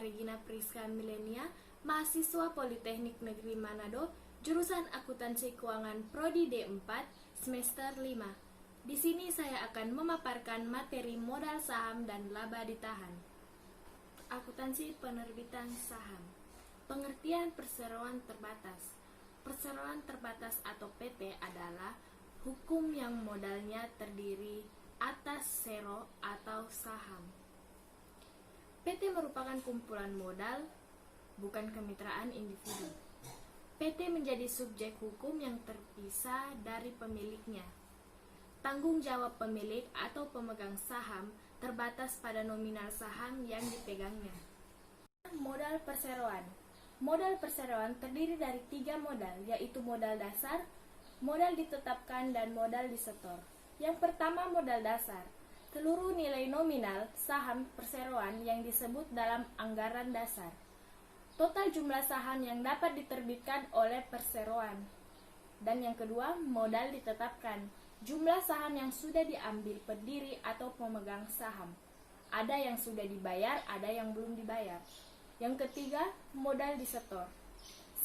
Regina Priska Milenia, mahasiswa Politeknik Negeri Manado, jurusan Akuntansi Keuangan Prodi D4, semester 5. Di sini saya akan memaparkan materi modal saham dan laba ditahan. Akuntansi penerbitan saham. Pengertian perseroan terbatas. Perseroan terbatas atau PT adalah hukum yang modalnya terdiri atas sero atau saham. PT merupakan kumpulan modal, bukan kemitraan individu. PT menjadi subjek hukum yang terpisah dari pemiliknya. Tanggung jawab pemilik atau pemegang saham terbatas pada nominal saham yang dipegangnya. Modal perseroan. Modal perseroan terdiri dari 3 modal, yaitu modal dasar, modal ditetapkan, dan modal disetor. Yang pertama, modal dasar. Seluruh nilai nominal saham perseroan yang disebut dalam anggaran dasar. Total jumlah saham yang dapat diterbitkan oleh perseroan. Dan yang kedua, modal ditetapkan. Jumlah saham yang sudah diambil pendiri atau pemegang saham. Ada yang sudah dibayar, ada yang belum dibayar. Yang ketiga, modal disetor.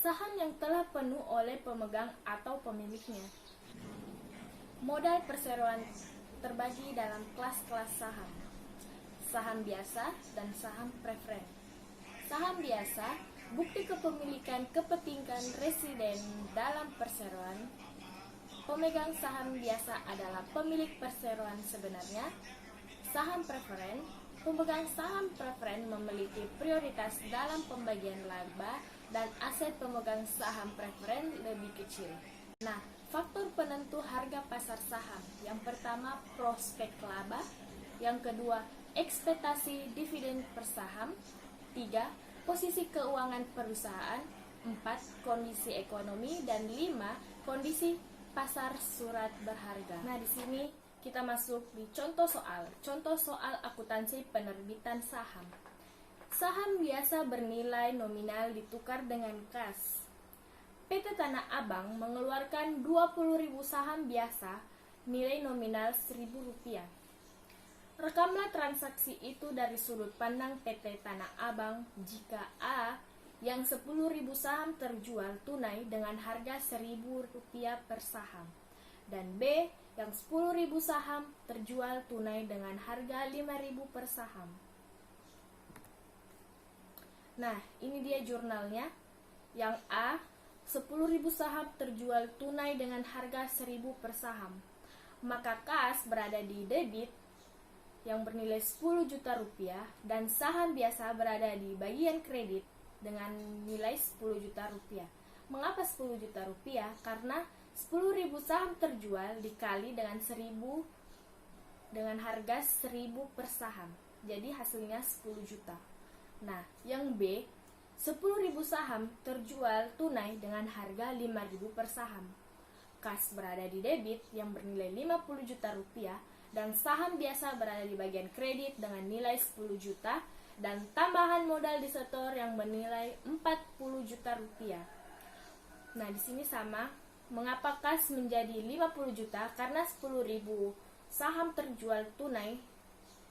Saham yang telah penuh oleh pemegang atau pemiliknya. Modal perseroan terbagi dalam kelas-kelas saham. Saham biasa dan saham preferen. Saham biasa, bukti kepemilikan kepentingan residen dalam perseroan. Pemegang saham biasa adalah pemilik perseroan sebenarnya. Saham preferen, pemegang saham preferen memiliki prioritas dalam pembagian laba dan aset pemegang saham preferen lebih kecil. Nah, faktor penentu harga pasar saham. Yang pertama, prospek laba. Yang kedua, ekspektasi dividen per saham. 3. Posisi keuangan perusahaan. 4. Kondisi ekonomi. Dan 5. Kondisi pasar surat berharga. Nah, di sini kita masuk di contoh soal. Contoh soal akuntansi penerbitan saham. Saham biasa bernilai nominal ditukar dengan kas. PT Tanah Abang mengeluarkan 20.000 saham biasa, nilai nominal Rp1.000. Rekamlah transaksi itu dari sudut pandang PT Tanah Abang jika A yang 10.000 saham terjual tunai dengan harga Rp1.000 per saham, dan B yang 10.000 saham terjual tunai dengan harga Rp5.000 per saham. Nah, ini dia jurnalnya. Yang A, 10.000 saham terjual tunai dengan harga Rp1.000 per saham. Maka kas berada di debit yang bernilai Rp10 juta dan saham biasa berada di bagian kredit dengan nilai Rp10 juta. Mengapa Rp10 juta? Karena 10.000 saham terjual dikali dengan 1.000 dengan harga Rp1.000 per saham. Jadi hasilnya Rp10 juta. Nah, yang B, 10.000 saham terjual tunai dengan harga Rp5.000 per saham. Kas berada di debit yang bernilai Rp50 juta dan saham biasa berada di bagian kredit dengan nilai Rp10 juta dan tambahan modal disetor yang bernilai Rp40 juta. Nah, di sini sama. Mengapa kas menjadi Rp50 juta? Karena 10.000 saham terjual tunai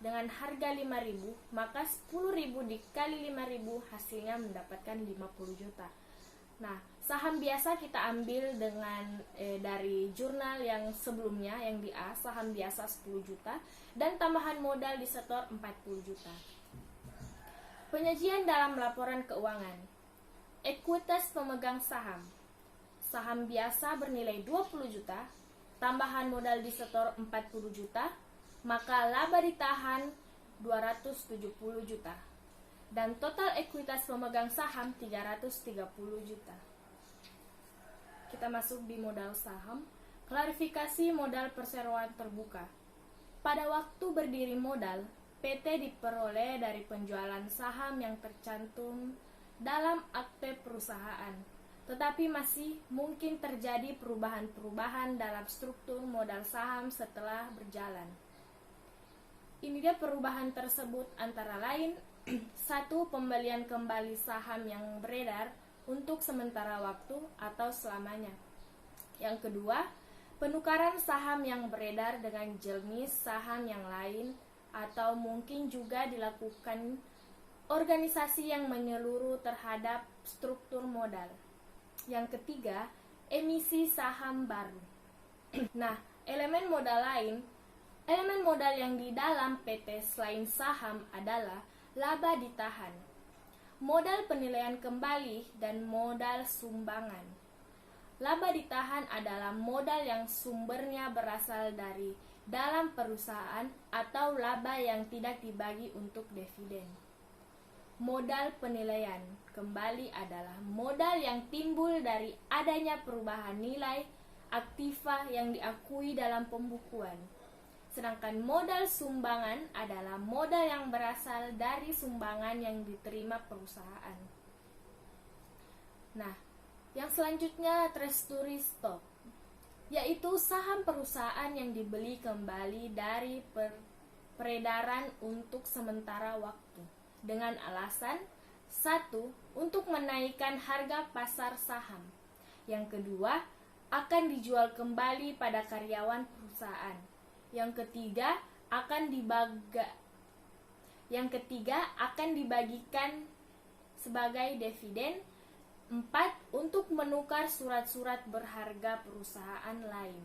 dengan harga Rp5.000, maka 10.000 dikali Rp5.000 hasilnya mendapatkan Rp50 juta. Nah, saham biasa kita ambil dengan dari jurnal yang sebelumnya, yang di A, saham biasa 10 juta dan tambahan modal disetor 40 juta. Penyajian dalam laporan keuangan. Ekuitas pemegang saham. Saham biasa bernilai 20 juta, tambahan modal disetor 40 juta, maka laba ditahan 270 juta. Dan total ekuitas pemegang saham 330 juta. Kita masuk di modal saham. Klarifikasi modal perseroan terbuka. Pada waktu berdiri modal, PT diperoleh dari penjualan saham yang tercantum dalam akte perusahaan. Tetapi masih mungkin terjadi perubahan-perubahan dalam struktur modal saham setelah berjalan. Ini dia perubahan tersebut antara lain 1. Pembelian kembali saham yang beredar untuk sementara waktu atau selamanya. Yang kedua, penukaran saham yang beredar dengan jenis saham yang lain atau mungkin juga dilakukan organisasi yang menyeluruh terhadap struktur modal. Yang ketiga, emisi saham baru. Nah, elemen modal yang di dalam PT selain saham adalah laba ditahan, modal penilaian kembali, dan modal sumbangan. Laba ditahan adalah modal yang sumbernya berasal dari dalam perusahaan atau laba yang tidak dibagi untuk dividen. Modal penilaian kembali adalah modal yang timbul dari adanya perubahan nilai aktiva yang diakui dalam pembukuan. Sedangkan modal sumbangan adalah modal yang berasal dari sumbangan yang diterima perusahaan. Nah, yang selanjutnya treasury stock, yaitu saham perusahaan yang dibeli kembali dari peredaran untuk sementara waktu dengan alasan: satu, untuk menaikkan harga pasar saham. Yang kedua, akan dijual kembali pada karyawan perusahaan. Yang ketiga, akan dibagikan sebagai dividen. 4. Untuk menukar surat-surat berharga perusahaan lain.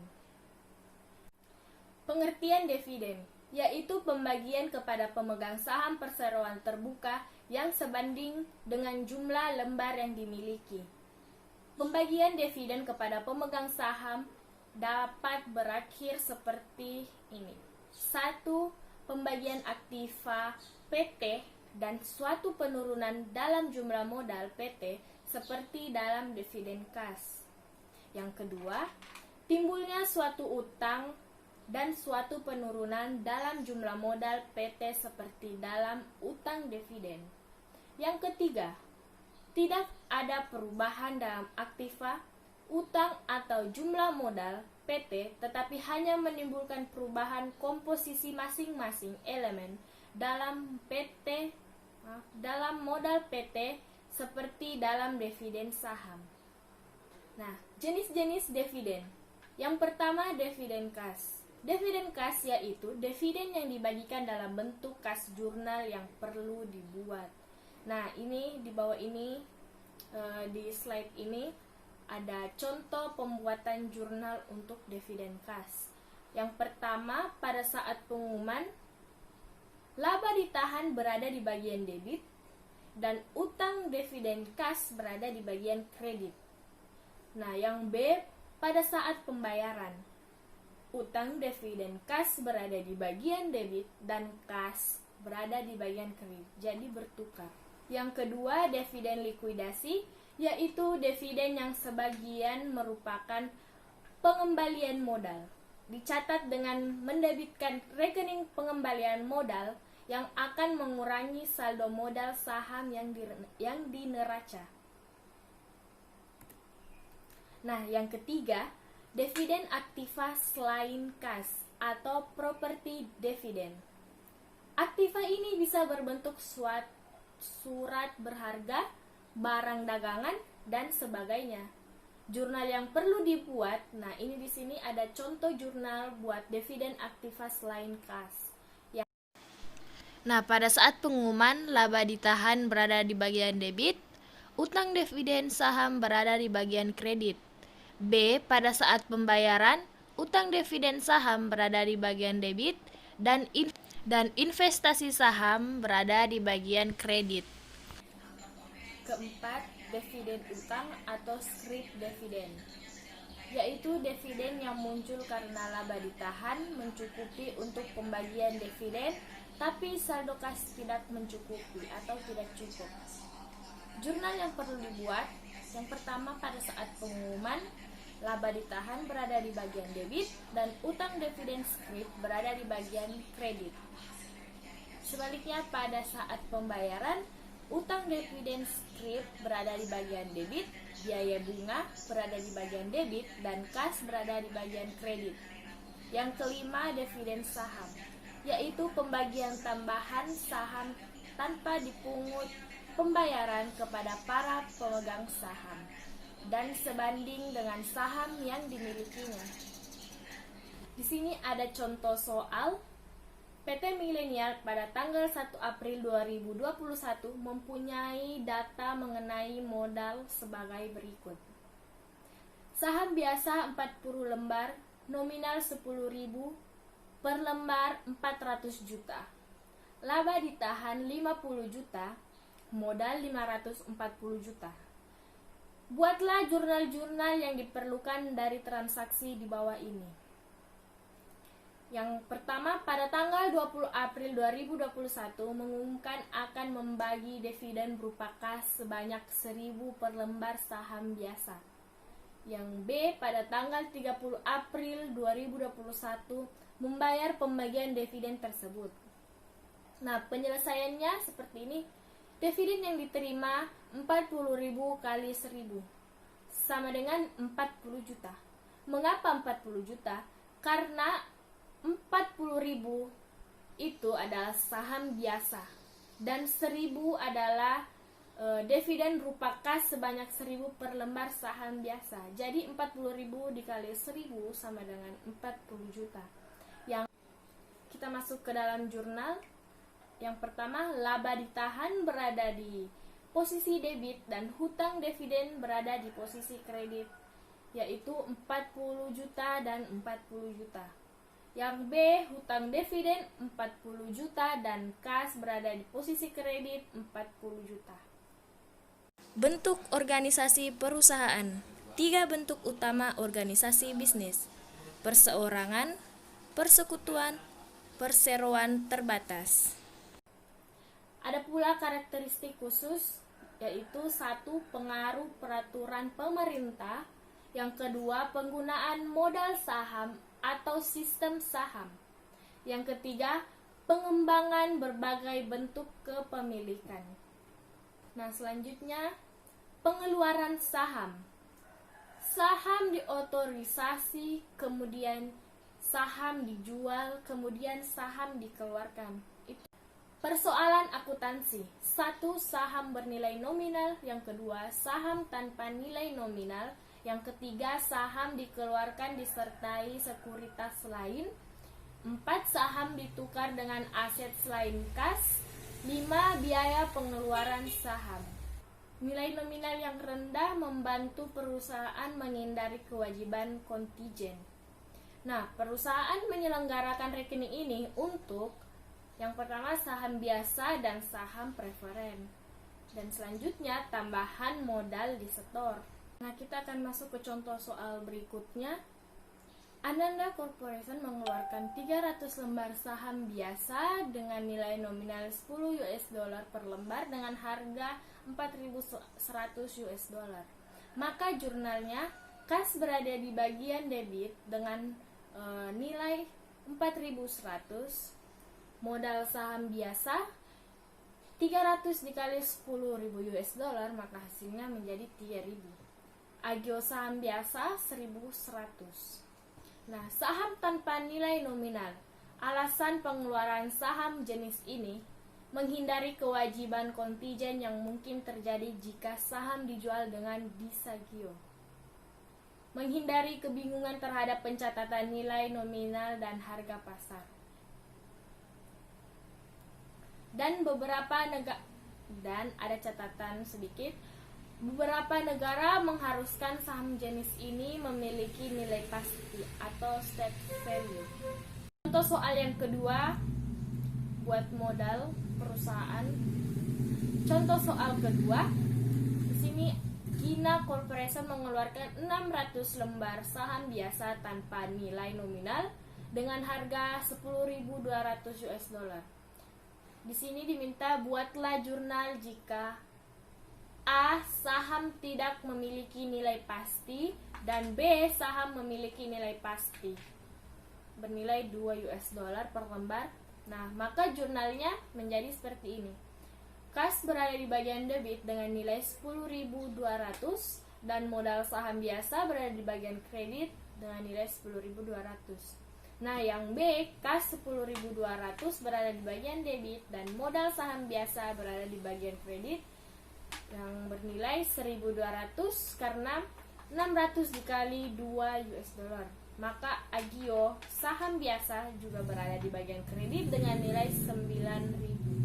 Pengertian dividen, yaitu pembagian kepada pemegang saham perseroan terbuka yang sebanding dengan jumlah lembar yang dimiliki. Pembagian dividen kepada pemegang saham dapat berakhir seperti ini. 1. Pembagian aktiva PT dan suatu penurunan dalam jumlah modal PT seperti dalam dividen kas. Yang kedua, timbulnya suatu utang dan suatu penurunan dalam jumlah modal PT seperti dalam utang dividen. Yang ketiga, tidak ada perubahan dalam aktiva, utang atau jumlah modal PT, tetapi hanya menimbulkan perubahan komposisi masing-masing elemen dalam modal PT seperti dalam dividen saham. Nah, jenis-jenis dividen. Yang pertama, dividen kas. Dividen kas yaitu dividen yang dibagikan dalam bentuk kas jurnal yang perlu dibuat. Nah, ini di bawah ini di slide ini ada contoh pembuatan jurnal untuk dividen kas. Yang pertama, pada saat pengumuman, laba ditahan berada di bagian debit dan utang dividen kas berada di bagian kredit. Nah, yang B, pada saat pembayaran, utang dividen kas berada di bagian debit dan kas berada di bagian kredit, jadi bertukar. Yang kedua, dividen likuidasi, yaitu dividen yang sebagian merupakan pengembalian modal, dicatat dengan mendebitkan rekening pengembalian modal yang akan mengurangi saldo modal saham yang di neraca. Nah, yang ketiga, dividen aktiva selain kas atau property dividend. Aktiva ini bisa berbentuk surat berharga, barang dagangan, dan sebagainya. Jurnal yang perlu dibuat, nah ini di sini ada contoh jurnal buat dividen aktiva selain kas. Nah, pada saat pengumuman, laba ditahan berada di bagian debit, utang dividen saham berada di bagian kredit. B, pada saat pembayaran, utang dividen saham berada di bagian debit dan investasi saham berada di bagian kredit. Keempat, dividen utang atau scrip dividen, yaitu dividen yang muncul karena laba ditahan mencukupi untuk pembagian dividen, tapi saldo kas tidak mencukupi atau tidak cukup. Jurnal yang perlu dibuat, yang pertama pada saat pengumuman, laba ditahan berada di bagian debit dan utang dividen scrip berada di bagian kredit. Sebaliknya pada saat pembayaran, utang dividen scrip berada di bagian debit, biaya bunga berada di bagian debit, dan kas berada di bagian kredit. Yang kelima, dividen saham, yaitu pembagian tambahan saham tanpa dipungut pembayaran kepada para pemegang saham dan sebanding dengan saham yang dimilikinya. Di sini ada contoh soal PT Milenial pada tanggal 1 April 2021 mempunyai data mengenai modal sebagai berikut. Saham biasa 40 lembar, nominal 10.000, per lembar 400 juta. Laba ditahan 50 juta, modal 540 juta. Buatlah jurnal-jurnal yang diperlukan dari transaksi di bawah ini. Yang pertama, pada tanggal 20 April 2021 mengumumkan akan membagi dividen berupa kas sebanyak 1.000 per lembar saham biasa. Yang B, pada tanggal 30 April 2021 membayar pembagian dividen tersebut. Nah, penyelesaiannya seperti ini. Dividen yang diterima 40.000 kali 1.000 sama dengan 40 juta. Mengapa 40 juta? Karena 40.000 itu adalah saham biasa dan 1.000 adalah dividen berupa kas sebanyak 1.000 per lembar saham biasa. Jadi 40.000 dikali 1.000 sama dengan 40 juta. Yang kita masuk ke dalam jurnal. Yang pertama, laba ditahan berada di posisi debit dan hutang dividen berada di posisi kredit, yaitu 40 juta dan 40 juta. Yang B, hutang dividen 40 juta dan kas berada di posisi kredit 40 juta. Bentuk organisasi perusahaan. 3 bentuk utama organisasi bisnis: perseorangan, persekutuan, perseroan terbatas. Ada pula karakteristik khusus, yaitu 1. Pengaruh peraturan pemerintah. Yang kedua, penggunaan modal saham atau sistem saham. Yang ketiga, pengembangan berbagai bentuk kepemilikan. Nah, selanjutnya, pengeluaran saham. Saham diotorisasi, kemudian saham dijual, kemudian saham dikeluarkan. Persoalan akuntansi. 1. Saham bernilai nominal. Yang kedua, saham tanpa nilai nominal. Yang ketiga, saham dikeluarkan disertai sekuritas lain. 4. Saham ditukar dengan aset selain kas. 5. Biaya pengeluaran saham. Nilai nominal yang rendah membantu perusahaan menghindari kewajiban kontijen. Nah, perusahaan menyelenggarakan rekening ini untuk yang pertama saham biasa dan saham preferen. Dan selanjutnya tambahan modal disetor. Nah, kita akan masuk ke contoh soal berikutnya. Ananda Corporation mengeluarkan 300 lembar saham biasa dengan nilai nominal 10 US dollar per lembar dengan harga 4.100 US dollar. Maka jurnalnya kas berada di bagian debit dengan nilai 4.100. Modal saham biasa 300 dikali 10.000 US dollar, maka hasilnya menjadi 3.000. Agio saham biasa 1.100. Nah, saham tanpa nilai nominal. Alasan pengeluaran saham jenis ini menghindari kewajiban kontijen yang mungkin terjadi jika saham dijual dengan disagio. Menghindari kebingungan terhadap pencatatan nilai nominal dan harga pasar. Dan ada catatan sedikit, beberapa negara mengharuskan saham jenis ini memiliki nilai pasti atau stake value. Contoh soal yang kedua buat modal perusahaan. Contoh soal kedua, di sini Gina Corporation mengeluarkan 600 lembar saham biasa tanpa nilai nominal dengan harga 10.200 US dollar. Di sini diminta buatlah jurnal jika A. Saham tidak memiliki nilai pasti dan B. Saham memiliki nilai pasti bernilai 2 US dollar per lembar. Nah, maka jurnalnya menjadi seperti ini. Kas berada di bagian debit dengan nilai 10.200 dan modal saham biasa berada di bagian kredit dengan nilai 10.200. Nah, yang B, kas 10.200 berada di bagian debit dan modal saham biasa berada di bagian kredit yang bernilai 1.200 karena 600 dikali 2 US dollar. Maka Agio saham biasa juga berada di bagian kredit dengan nilai 9.000.